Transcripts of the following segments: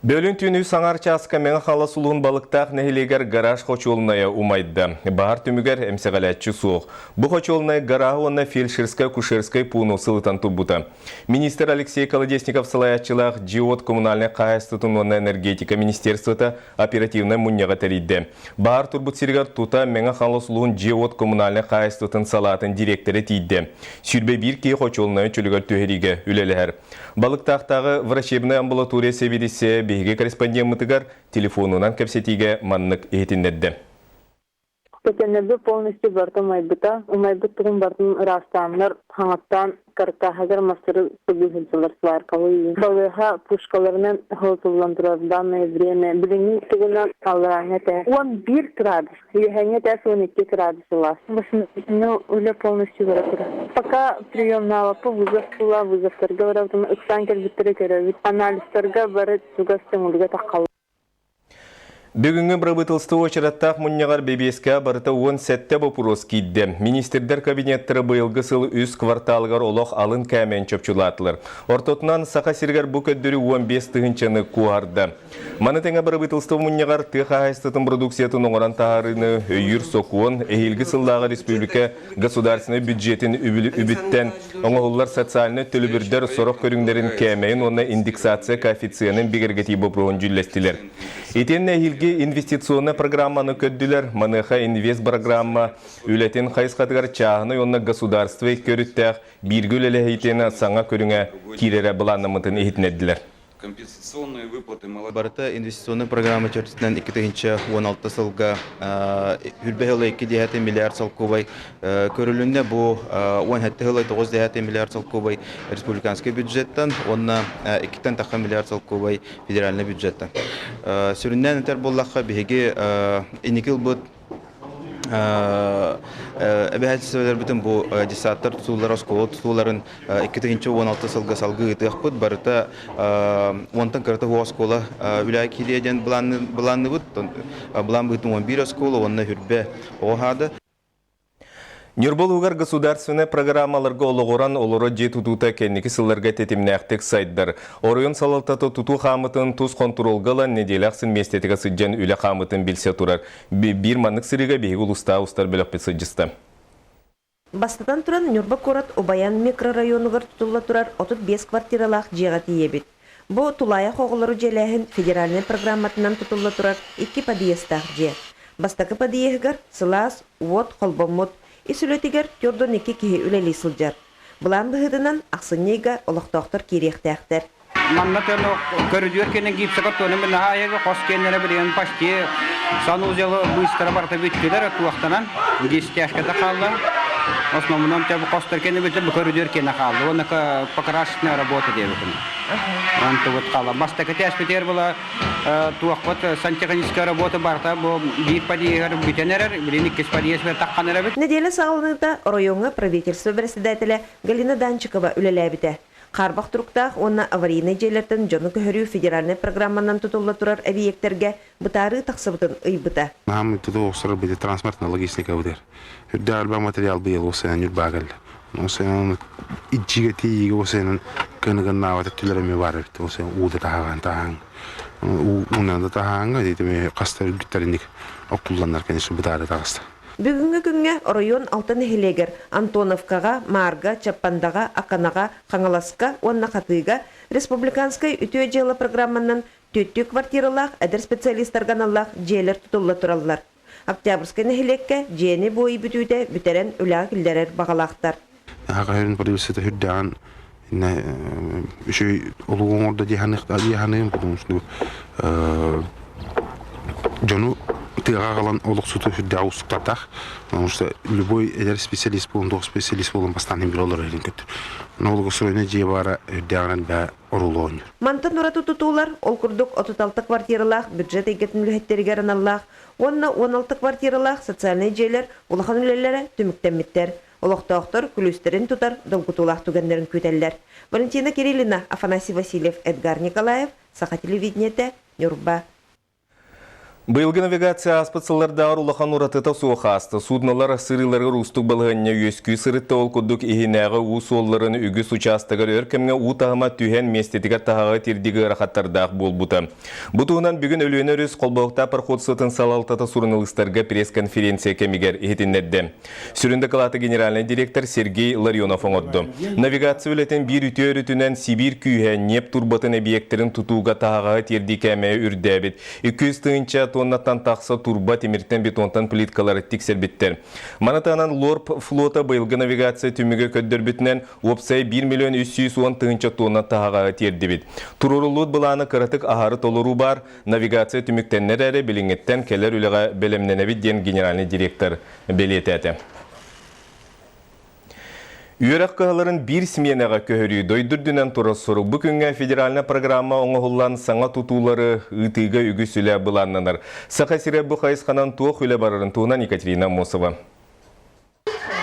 Бөлін түні саңарча аска мен қала сұлығын балықтақ нәхелегер гараж қочуылыная умайды. Бағар түмігер әмсеғаләтчі суық. Бұл қочуылыная гарағы онна фельдшерскай-кушерскай пуыну сылытан тұбыты. Министр Алексей Колодесников салаятчылақ Джиот коммунальный қайыстытын онна энергетика министерствоты оперативны мұнняға тәрейді. Бағар тұрбыт сергер тұта мен қала сұлығын Джиот коммунальный қайыстытын салатын директоры тейді. Сүрбе бір кей қочуылыная чөлігер төхериге үлелер. Балықтақтағы врачебный амбулатория себедесе беге корреспонденттігер телефонынан кәпсетіге маннық етіннеді. Кетенлерді полностью барды умайбыта, умайбыттығын бардың растанлар хаңаттан карта хазар мастыры сөбігілсілер слайр кавы. Балыға пушкаларынан холтуландырар данное время. Біліңнің түгінен алыраңа тә. 11 градус. Ехәңе тә 12 градус улас. Басыны үлі полностью баратыр. Пока приемна алапы вызовтарға баратым. Үксан кәлбіттірі көрәвіт. Анализтарға барыт сугастың үліге таққалы. Бүгінгі бірабытылсты очыраттақ мұннағар бебеске барыта 10 сәтті бұпырос кейді. Министердер кабинеттері бұйылғы сыл үз кварталығар олық алын кәмен чөпчулатылыр. Ортотынан сақа сергер бұ көддірі 15 тұғынчаны куарды. Маны тәңі бірабытылсты мұннағар тұқ ағайстытын продукциятын оңыран тағарыны өйір соқуын, әйілгі сылдағы республика государственный бюджетін үбіттен оңығылар социальны төлібірдер сорық көріңдерін кәмейін, оны индексация коэффициентін бігергеті бұпыруын жүллестілер. Етен әйілгі инвестиционный программаны көдділер, маныға инвест программа үлетін қайысқатығар чағыны онына государство көріттәқ біргіл әлі әйтені саңа көріңе керері бұланымытын ехетінедділер. Компенсационные выплаты Барыта инвестиционный программа чертитнен 2016 сылға үрбәхілі 2,9 миллиард салқубай көрілінде бұл 17,9 миллиард салқубай республиканский бюджеттен, онна 2,2 миллиард салқубай федеральный бюджеттен. Сүрінден өтер боллаққа бігеге инекіл бұд әбәхәтсіздер бүтін бұл десаттар тұтулар, осколы тұтуларын 2016 сылға салғы ұтық бұд, барыта 10 кірті осколы үләй келеден бұланны бұд, бұлан бұйтын 11 осколы, онына хүрбе оғады. Нюрбол угар государственный программаларга олығыран олыры жетутута кеннекі сылларға тетімнәқтік сайддар. Орыйын салалтаты туту қамытын туз контролгала неделяқсын местетігі сыджан үлі қамытын білсе тұрар. Бір маннық сырыға бейгі ұлыста ұстар бөліқпе сыджысты. Бастатан тұран Нюрба Корат Обаян микрорайонығыр тұтылы тұрар 35 квартиралақ жеғаты ебет. Бұ тулая қоғылыры желәхін федеральный программатынан тұтылы тұрар 2 падиестақ же. Бастақы падиегір сылас, уот, қолбомот, Исүлетігер түрдің екі кейі үлелі сылжар. Бұлан бұғыдынан ақсыннейгі олықтақтар керектәқтер. Манна тәні көрідер кенен гипсіға төні мен ағайығы қос кенері бірген паште сану ұзелы бұйыстыра барта бүттілер туақтанан десте әшкеті қалды. Основном тәбі қостар кені бүті бұл көрідер кені қалды. Оны покрашечная работа дейбікін. Бастакы тәспетер бұла туақпат сантеханическая работа барта бұл бір падиегер бүтенерер, білін 2 падиесбер таққанер әбіт. Неделі сағылығында районға правительство председателя Галина Данчикова үлелі әбіті. Қарбақ тұрықтақ онына аварийный жерлерден жоны көхірі федеральный программанан тұтылы тұрар әбиектерге бұтары тақсыбытын ұйбыта. Нам тұты оқсыры біде транспортна логистика бұдер. Үрді алба материал бұйыл осыян үрбағыл. Осыян иджиге тейіге осыян көнігін науаты түлеріме бар өтті. Осыян уды тағаған. Унанды тағағанға дейтіме қастар үргіттеріндік оқылданлар кәнесі бұтары тағысты. Бүгінгі күнге район алтын хелегер Антоновкаға, Марга, Чаппандаға, Аканаға, Қаңаласқа, онна қатыға республиканскай үтіе жылы программанын 4 квартиралақ әдір специалисттарған аллақ жейлер тұтылы тұралылар. Октябрьскай нәхелекке жені бойы бүтуде бүтерен үләғ үлдерер бағалақтар. Ағайын продюсеті хүрдіған үші олуғын орда дияғанығын бұдың жону тыға қалан олық сұты хүрді ауыстықтардақ. Потому что любой әдер специалист болын, тоқ специалист болын бастан ембір олар әрін көттір. Олығы сұройны жие бары үрдіғанан бә ұрулы ойныр. Мантан ұраты тұтулар, ол күрдік 36 квартиралақ бюджет егетін үлхеттерігер аналлақ, онына 16 квартиралақ социальный жейлер ұлақан үлелері түміктенметтер. Олықтақтар күлістерін тұтар, долгутулақ түгендерін көтелілер. Валентина Кириллина, Афанасий Васильев, Эдгар Николаев, Саха телевидениеті, Нюрба. Быйылгы навигация аспытсылардағы улахан уратыта суақасты. Судналар сырыларға рустық балғанне өскүй сырытта ол күдік ихинәғы ұс олларын үгіс участығыр өркемге ұтағыма түйен местетігер тағаға тердігі рақаттардақ бол бұты. Бұтуынан бүгін өліен өріс қолбауқта парход сытын салалтата сурынылыстарға пресс-конференция кемігер ехетіннерді. Сүрінді қалаты генеральный директор Сергей Ларионов оңырды. Навигация өлетін бір үті өрітінен Сибир күйе неп турбатын объектерін тұтуға тағаға терді кәмі үрдәбет. 200 тыңынша тоннаттан тақса турба темірттен бетонтан плиткалары тексербіттер. Манатанан Лорп флота быйылғы навигация түмігі көддірбітінен опсай 1 миллион 310 тыңынша тонна тағаға терді бет. Турурулуд бұланы қыратық ағары толыру бар, навигация түміктеннер әрі біліңеттен келер үліға бәлемненебет ден генеральный директор белететі. Үйерек қағаларын бір сменаға көхірі дойдырдынан тұры сұру. Бүкінгі федеральна программа оңығылан саңа тұтулары ұтыға үгісілі бұланнаныр. Сақасыры бұқайысқанан туық үлі барырын туынан Екатерина Мосова.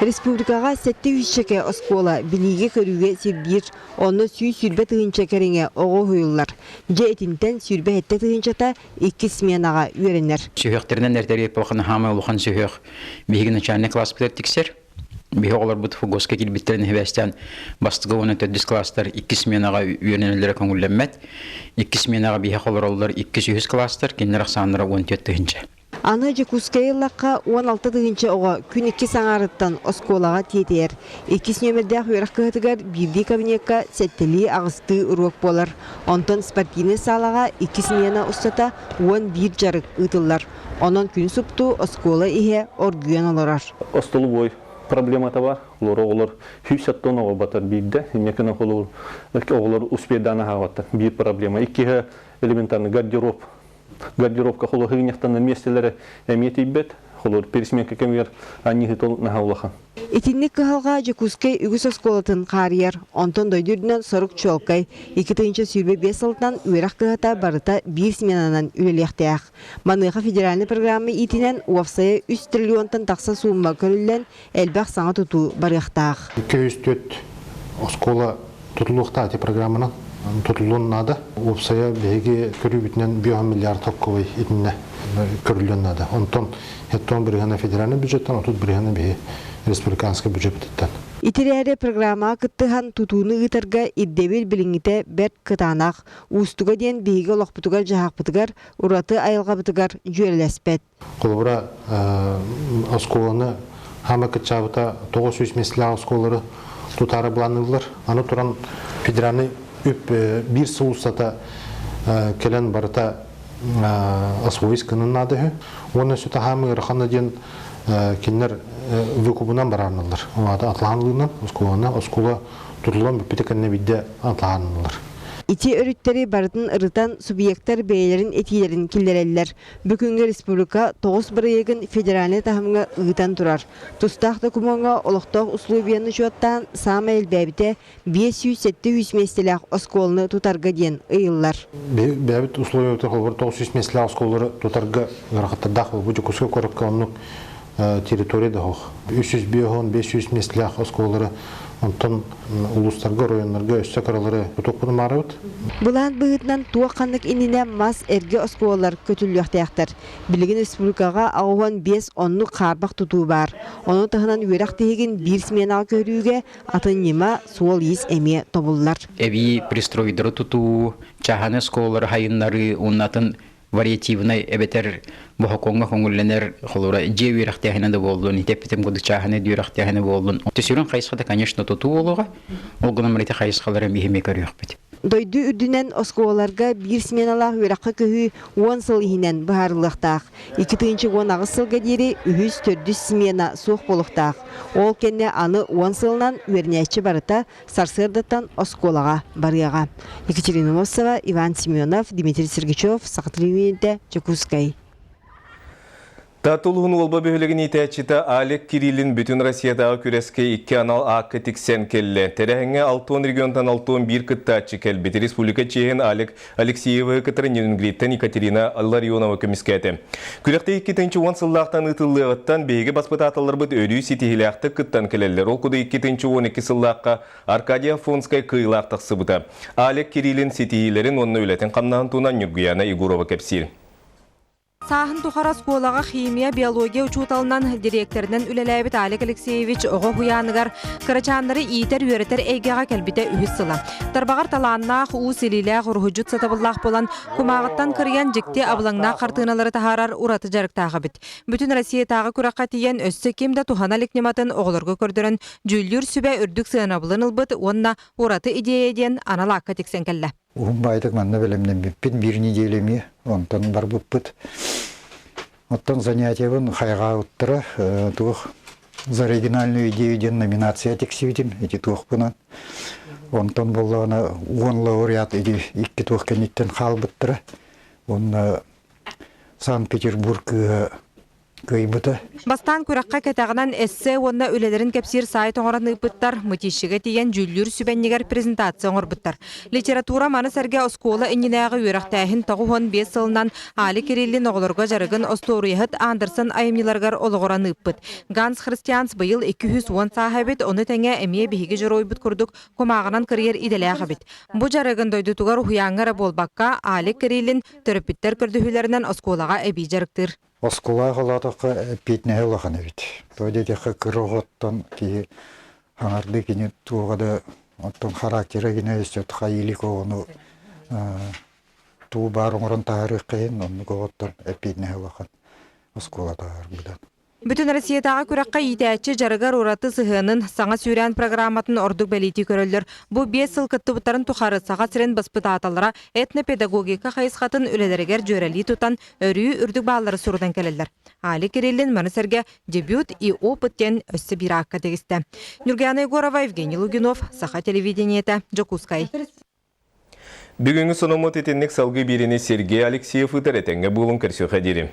Республикаға сәтті үшчеке оскола біліге көріге сиргир, оны сүрбе тұғынша кәріңе оғы хойылар. Же етінтен сүрбе әтті тұғыншата 2 сменаға үйеренер. Сүйектерінен әртері пақын хамы олуқан сүйек бейгін начальный класс бітер тексер. Бейгі олар бұд фугоска келбеттерін хевестен бастығы оны 4 класстар 2 сменаға үйеренелері көңілленмет. 2 сменаға бейгі олар олар 200 класстар, кенлер ақсанлары 14 тұғынша. Аны Жекускайылаққа 16 тұғынша оға күн 2 саңарыттан осколаға тетер. 2 нөмірдәқ үйрақ қығытығар бірді кабинетқа сәттілі ағысты ұрық болар. Онтан спортивный салаға 2 смена ұстата 11 жарық ұтылар. Онын күн сұпту оскола ihe оргүйен оларар. Остолу бой проблемата бар. Олар 100 тонна батар бейді. Мекені олар успейданы хағатты. Bir проблема. Иккеге элементарный гардероб. Гардеробка холо хыгняхтан местелері әмет ибет. Холор пересменка кемер анниги тол нахаулаха. Итинник кыхалга Жекускай үгіс осколатын қарияр. Онтон дойдырдынан сорық чолкай. 2-тыңча сүрбе 5 сылтан үйрақ кыхата барыта 1 сменанан үлелектеяқ. Маныға федеральный программы итинен уапсая 3 триллионтан тақса суымма көрілден әлбәқ саңа тұту барықтақ. 204 оскола тұтылуқта әте программынан тұтылуын нады. Уапсая бәйге көрі бітінен 1 миллиард тоққывай етінне көрілден нады. Онтон Хеттон біргені федеральный бюджеттен, отут біргені бейі республиканский бюджет бітеттен. Итерәре программа кыттыхан тутуны ытырга иддебел билиңите бәт кытанақ, устуга ден бейге олақпытыгар жағақпытыгар, ураты айылға бытыгар жүйелеспет. Қолыбыра осколаны хамы кытчабыта 900 меслі осколары тутары бұланылар. Аны тұран федеральный үп бір соусата келен барыта освоисканын надығы. Оны сөті хамы ұрақаны ден кенлер выкубынан барарнылар. Олады атлағанлығынан оскола тұрылан бүппетекенне бидде атлағанлылар. Ити өріттері бардын ырытан субъекттар бәйлерін етилерін келдерелілер. Бүкінгі республика 9 бірегін федеральный тахымға ұғытан тұрар. Тұстақ документға олықтақ условияны жуаттан сам әйіл бәбіте 500-700 местелек осколыны тұтарға ден ұйылар. Бәбіт условия 900 местелек осколары тұтарға ғырақаттардақ бұл Жекускай көрікке оның территорияда хоқ. 300-500 местелек осколары онтон улустарга, районларга өссө каралары утуп марабыт. Булан быгытнан туаққанлык иніне мас эрге осколалар көтүлүяқтаяқтар. Билигин республикага ауған 5-10 қарбақ тұту бар. Оны тағынан үйрақ тегін 1 сменаға көрүүге атын нема суол ес әме тобулар. Эви пристройдары тұту, чаханы осколары хайынлары, онатын вариативный эбетер бохоконга коңгулленер холора же үйрактягына да болдун теппетем году чаханы үйрактягына болдун төсүрүн кайсыда конечно тоту болуга ол гынамрите кайсылары мехиме көрүөкпүт Дойду үрдүнен осколарга 1 сменалах үйракка көһү 10 сыл ихинен баһарлыктаах 2-тыгынчы 10 сылга дири 300-400 смена суох болуктаах ол кенне аны 10 сылынан үйрнячы барыта сарсырдаттан осколага барыга. Екатерина Мосова, Иван Семенов, Дмитрий Сергачев, Сахатривинте, Жекускай. Татулығын олба бөлігін етәчіті Алек Кириллин бүтін Россиядағы күреске 2 анал ақы тіксен келі. Тәрәхіңе 6 регионтан 6-1 күттачы кәлбеті республика чейін Алек Алексеева кітірін Енгриттен Екатерина Ларионова көміскәті. Күректе 2-10 сыллақтан ұтылығыттан бейгі баспыта аталар бұд өрі сетихіліақты күттан келелер. Ол күді 2-12 сыллаққа Аркадия Фонскай қиылақтық сыбыта. Алек Кириллин сетихилерін онны өлетін қамнағын туынан Нүргияна Игурова кәпсел. Сахын тухара сколага химия, биология учуталынан директорынан үлеләбит Алик Алексеевич оғы хуяныгар кырачаннары иетер үйретер эйгеға кәлбіте үхіс сыла. Тарбағар таланнақ у селиләғ урхуджут сатабыллақ болан кумағыттан кырыян жекте абылаңна қартыналары тахарар ураты жарықтағы бит. Бүтін Россия тағы күраққа тиен өссі кемді тухана лекнематын оғылырғы көрдірін жүллюр сүбә үрдік сығынабылын ылбыт, онна ураты идеяден аналаққа тексен кәлі. Байтык манна белемнен биппин бир неделеме, онтан бар буппыт. Оттан занятиябын хайга уттыра, тух за оригинальную идею ден номинация тексивитим, эти тухпынан. Онтан боллана он лауреат эти икки тух кенеттен халбыттыра. Он Санкт-Петербург кыйбыта. Бастан күраққа кетағынан эссе онна үлелерін кәпсир сайт оңыран ұпыттар, мұтишіге тиен жүллүр сүбәннегер презентация оңырбыттар. Литература маны сәрге оскола инненәғы үйрақтайын тоғуын 5 сылынан Али Кириллин оғылырға жарығын Осторуяхыт Андерсон айымнеларғар олығыран ұппыт. Ганс Христианс бұйыл 210 сахабет, оны тәңе әмие бейгі жыр ойбыт күрдік комағынан кірер иделәғы бет. Бұ жарығын дойдутуғар хуяңғара болбаққа Али Кириллин төріпіттер күрдіхілерінен осколаға әбей жарықтыр. Оскола халатака питне лахан бит. Тойдеке кыроготтон ки хаңарды кине тугада оттон характері кине өстөт хайилико ону туу барыңырын тарихын ону гооттон питне лахан оскола таар будан. Бүтін Россиятаға күраққа итәтші жарығар ураты сығының саңа сүйрән программатын ордық бәлейті көрілдір. Бұ 5 сыл күтті бұттарын тұқары саға сірен баспыта аталыра этнопедагогика қайысқатын өлелерігер жөрәлі тұтан өрі үрдік бағалары сұрдан кәлілдір. Али Кириллин мәнісерге дебют и опыттен өссі бір аққа тегісті. Нургияна Егорова, Евгений Лугинов, Саха телевидениеті, Джокускай. Бүгінгі сонымы тетеннік салғы беріне Сергей Алексеев үтіретенге бұлын кірсі қадері.